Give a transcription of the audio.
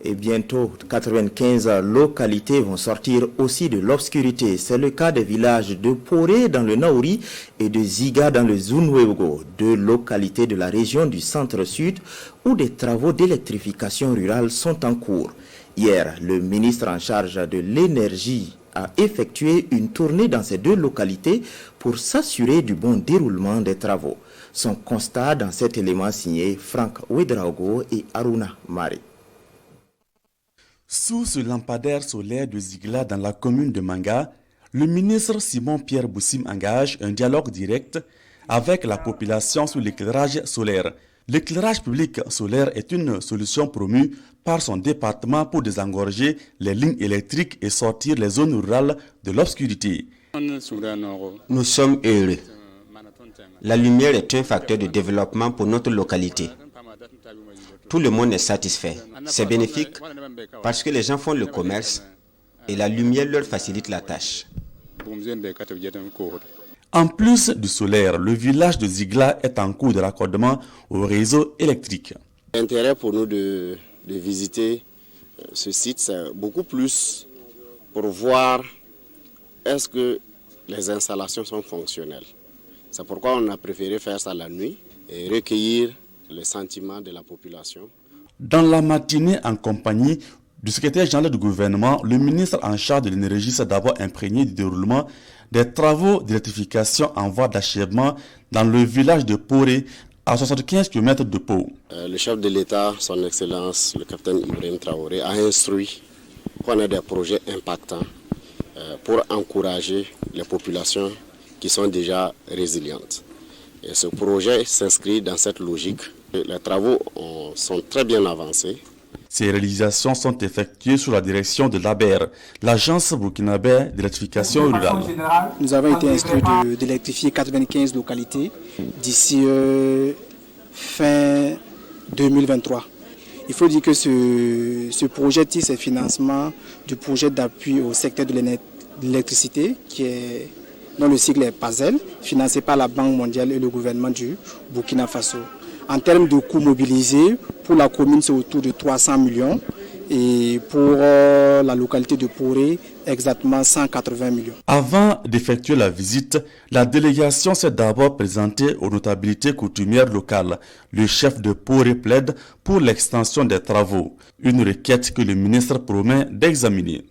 Et bientôt, 95 localités vont sortir aussi de l'obscurité. C'est le cas des villages de Poré dans le Naouri et de Ziga dans le Zunwego, deux localités de la région du centre-sud où des travaux d'électrification rurale sont en cours. Hier, le ministre en charge de l'énergie a effectué une tournée dans ces deux localités pour s'assurer du bon déroulement des travaux. Son constat dans cet élément signé Franck Ouedraogo et Aruna Mari. Sous ce lampadaire solaire de Zigla dans la commune de Manga, le ministre Simon-Pierre Boussim engage un dialogue direct avec la population sur l'éclairage solaire. L'éclairage public solaire est une solution promue par son département pour désengorger les lignes électriques et sortir les zones rurales de l'obscurité. Nous sommes heureux. La lumière est un facteur de développement pour notre localité. Tout le monde est satisfait. C'est bénéfique parce que les gens font le commerce et la lumière leur facilite la tâche. En plus du solaire, le village de Zigla est en cours de raccordement au réseau électrique. L'intérêt pour nous de visiter ce site, c'est beaucoup plus pour voir est-ce que les installations sont fonctionnelles. C'est pourquoi on a préféré faire ça la nuit et recueillir les sentiments de la population. Dans la matinée, en compagnie du secrétaire général du gouvernement, le ministre en charge de l'énergie s'est d'abord imprégné du déroulement des travaux d'électrification en voie d'achèvement dans le village de Poré, à 75 km de Pau. Le chef de l'État, son Excellence, le capitaine Ibrahim Traoré, a instruit qu'on ait des projets impactants pour encourager les populations qui sont déjà résilientes. Et ce projet s'inscrit dans cette logique. Les travaux sont très bien avancés. Ces réalisations sont effectuées sous la direction de l'ABER, l'agence burkinabé d'électrification rurale. Nous avons été instruits d'électrifier 95 localités d'ici fin 2023. Il faut dire que ce projet tire ses financements du projet d'appui au secteur de l'électricité dont le sigle est PASEL, financé par la Banque mondiale et le gouvernement du Burkina Faso. En termes de coûts mobilisés, pour la commune, c'est autour de 300 millions et pour la localité de Poré, exactement 180 millions. Avant d'effectuer la visite, la délégation s'est d'abord présentée aux notabilités coutumières locales. Le chef de Poré plaide pour l'extension des travaux, une requête que le ministre promet d'examiner.